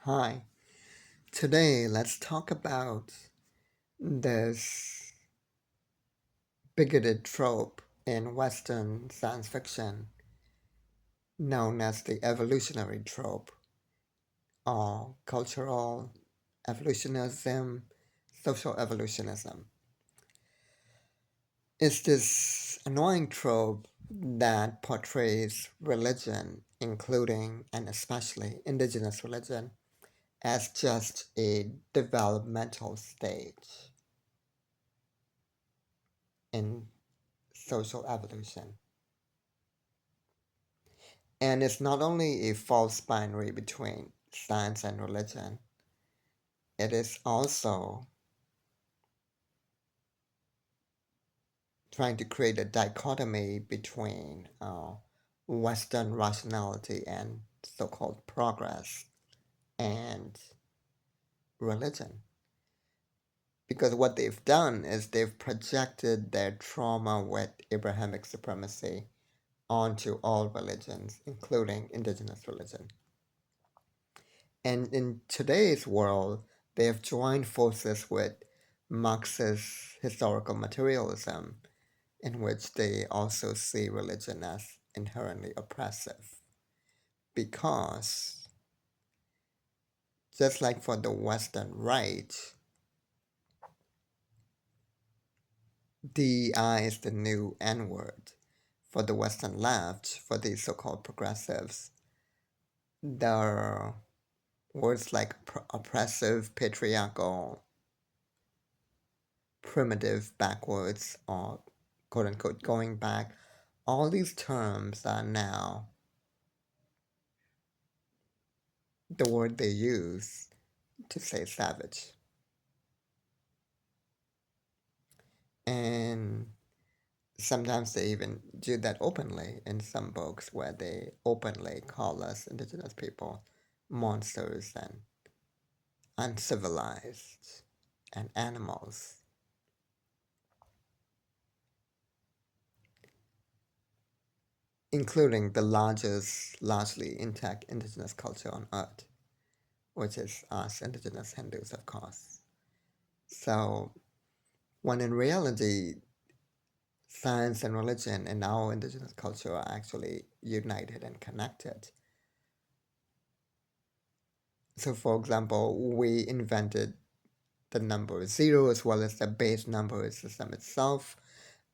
Hi, today let's talk about this bigoted trope in Western science fiction known as the evolutionary trope or cultural evolutionism, social evolutionism. It's this annoying trope that portrays religion, including and especially indigenous religion, as just a developmental stage in social evolution. And it's not only a false binary between science and religion, it is also trying to create a dichotomy between Western rationality and so called progress and religion. Because what they've done is they've projected their trauma with Abrahamic supremacy onto all religions, including indigenous religion. And in today's world, they have joined forces with Marxist historical materialism, in which they also see religion as inherently oppressive. Because, just like for the Western right, DEI is the new N word. For the Western left, for the so called progressives, there are words like oppressive, patriarchal, primitive, backwards, or quote unquote going back. All these terms are now the word they use to say savage. And sometimes they even do that openly in some books where they openly call us indigenous people monsters and uncivilized and animals. Including the largely intact indigenous culture on earth, which is us indigenous Hindus, of course. So, when in reality, science and religion in our indigenous culture are actually united and connected. So, for example, we invented the number zero as well as the base number system itself,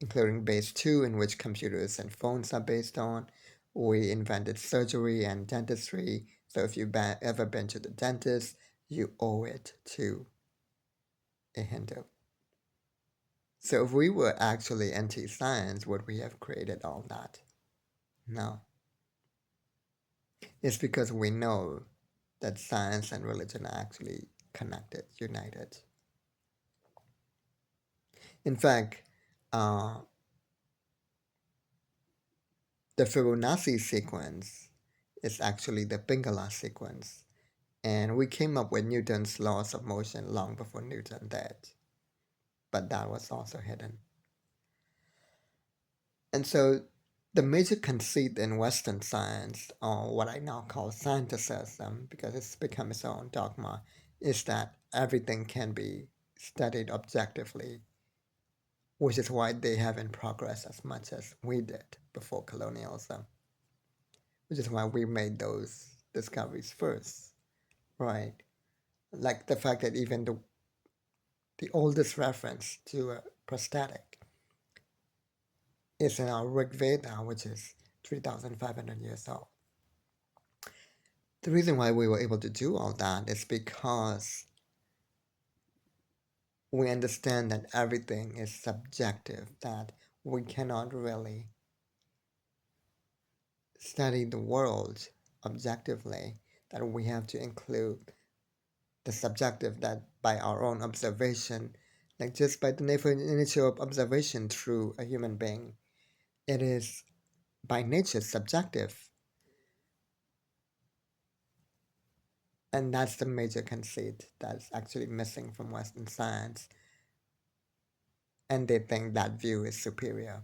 including base 2, in which computers and phones are based on. We invented surgery and dentistry. So, if you've ever been to the dentist, you owe it to a Hindu. So, if we were actually anti science, would we have created all that? No. It's because we know that science and religion are actually connected, united. In fact, uh, the Fibonacci sequence is actually the Pingala sequence, and we came up with Newton's laws of motion long before Newton did, but that was also hidden. And so the major conceit in Western science, or what I now call scienticism, because it's become its own dogma, is that everything can be studied objectively, which is why they haven't progressed as much as we did before colonialism, which is why we made those discoveries first, right? Like the fact that even the oldest reference to a prosthetic is in our Rig Veda, which is 3,500 years old. The reason why we were able to do all that is because we understand that everything is subjective, that we cannot really study the world objectively, that we have to include the subjective, that by our own observation, like just by the nature of observation through a human being, it is by nature subjective. And that's the major conceit that's actually missing from Western science. And they think that view is superior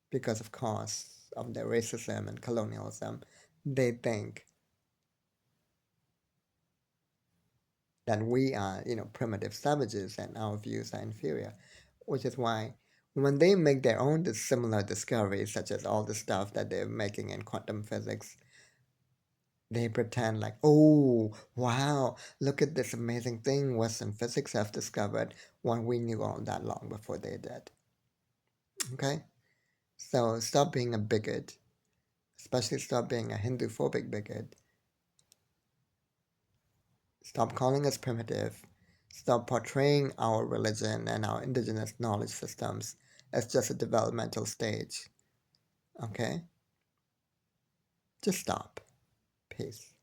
because, of course, of their racism and colonialism. They think that we are, primitive savages and our views are inferior, which is why when they make their own similar discoveries, such as all the stuff that they're making in quantum physics, they pretend like, oh, wow, look at this amazing thing Western physics have discovered when we knew all that long before they did. Okay? So stop being a bigot, especially stop being a Hindu phobic bigot. Stop calling us primitive. Stop portraying our religion and our indigenous knowledge systems as just a developmental stage. Okay? Just stop. Peace.